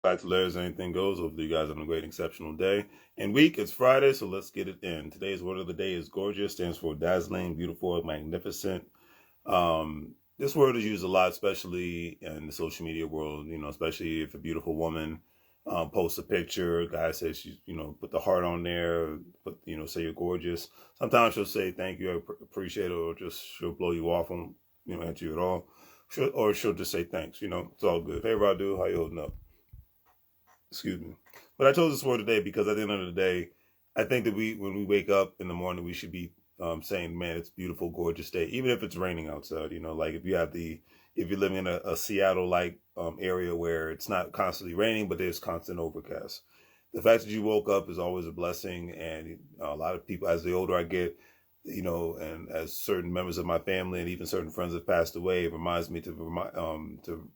Back to Larry's Anything Goes. Hopefully you guys have a great, exceptional day and week. It's Friday, so let's get it in. Today's word of the day is gorgeous. Stands for dazzling, beautiful, magnificent. This word is used a lot, especially in the social media world. Especially if a beautiful woman posts a picture. Guy says she's, put the heart on there. Say you're gorgeous. Sometimes she'll say thank you, I appreciate it, or just she'll blow you off on, answer you at all. Or she'll just say thanks. It's all good. Hey, Radu, how you holding up? Excuse me. But I chose this word today because at the end of the day, I think that when we wake up in the morning, we should be saying, man, it's a beautiful, gorgeous day, even if it's raining outside. Like if you're living in a Seattle-like area where it's not constantly raining, but there's constant overcast. The fact that you woke up is always a blessing. And a lot of people, as the older I get, and as certain members of my family and even certain friends have passed away, it reminds me to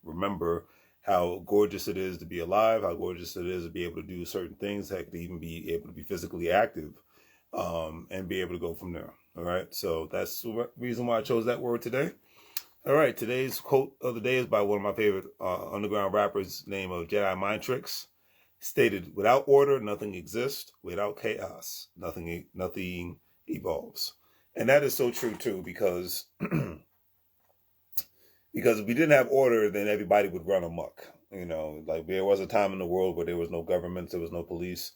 remember how gorgeous it is to be alive, how gorgeous it is to be able to do certain things, heck, to even be able to be physically active, and be able to go from there. All right, so that's the reason why I chose that word today. All right, today's quote of the day is by one of my favorite underground rappers, named Jedi Mind Tricks. Stated, "Without order, nothing exists. Without chaos, nothing evolves." And that is so true too, because because if we didn't have order, then everybody would run amok. Like there was a time in the world where there was no government, there was no police.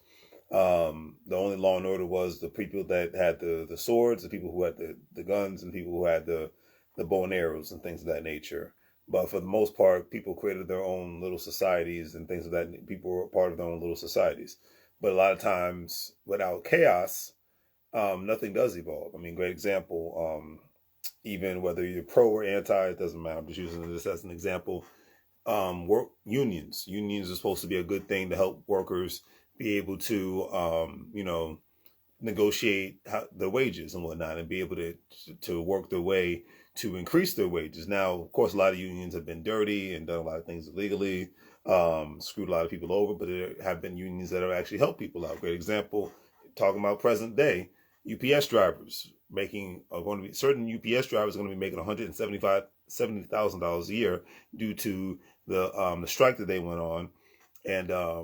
The only law and order was the people that had the swords, the people who had the guns, and people who had the bow and arrows and things of that nature. But for the most part, people created their own little societies and things of that. People were part of their own little societies. But a lot of times, without chaos, nothing does evolve. I mean, great example. Even whether you're pro or anti, it doesn't matter. I'm just using this as an example. Work unions. Unions are supposed to be a good thing to help workers be able to, negotiate their wages and whatnot, and be able to work their way to increase their wages. Now, of course, a lot of unions have been dirty and done a lot of things illegally, screwed a lot of people over, but there have been unions that have actually helped people out. Great example, talking about present day, UPS drivers certain UPS drivers are going to be making $170,000 a year due to the strike that they went on. And the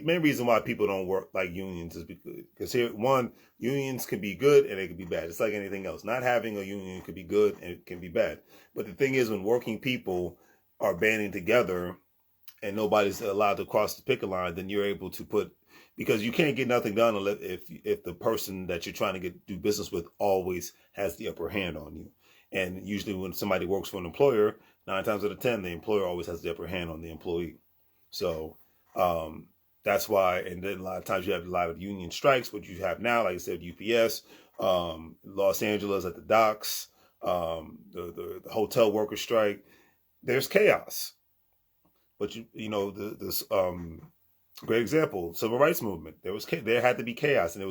main reason why people don't work like unions is because unions can be good and they can be bad. It's like anything else. Not having a union could be good and it can be bad. But the thing is, when working people are banding together and nobody's allowed to cross the picket line, then you're able to because you can't get nothing done if the person that you're trying to do business with always has the upper hand on you. And usually when somebody works for an employer, 9 times out of 10, the employer always has the upper hand on the employee. So that's why, and then a lot of times you have a lot of union strikes, which you have now, like I said, UPS, Los Angeles at the docks, the hotel worker strike. There's chaos. But this great example, civil rights movement. There had to be chaos, and it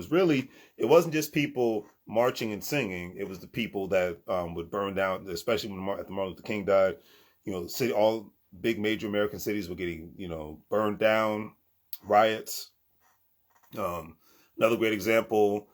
wasn't just people marching and singing. It was the people that would burn down, especially when Martin Luther King died. All big major American cities were getting burned down, riots. Another great example.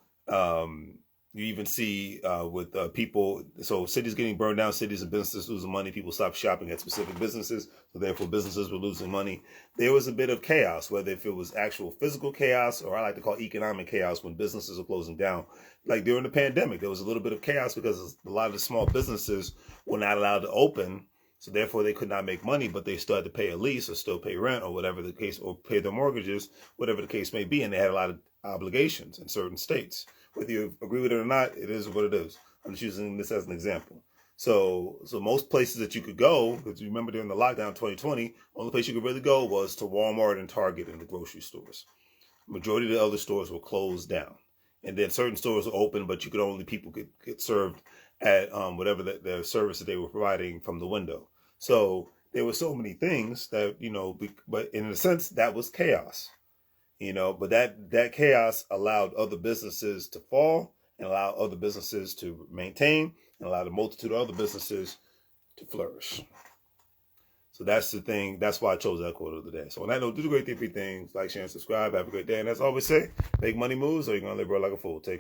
You even see with people, so cities getting burned down, cities and businesses losing money, people stopped shopping at specific businesses, so therefore businesses were losing money. There was a bit of chaos, whether if it was actual physical chaos or I like to call economic chaos when businesses are closing down. Like during the pandemic, there was a little bit of chaos because a lot of the small businesses were not allowed to open, so therefore they could not make money, but they still had to pay a lease or still pay rent or whatever the case, or pay their mortgages, whatever the case may be, and they had a lot of obligations in certain states. Whether you agree with it or not, it is what it is. I'm just using this as an example. So most places that you could go, because you remember during the lockdown 2020, only place you could really go was to Walmart and Target and the grocery stores. Majority of the other stores were closed down. And then certain stores were open, but people could get served at whatever the service that they were providing from the window. So there were so many things that, but in a sense, that was chaos. But that chaos allowed other businesses to fall and allowed other businesses to maintain and allowed a multitude of other businesses to flourish. So that's the thing. That's why I chose that quote of the day. So on that note, do the great three things. Like, share, and subscribe. Have a great day. And as I always say, make money moves or you're going to live like a fool. Take care.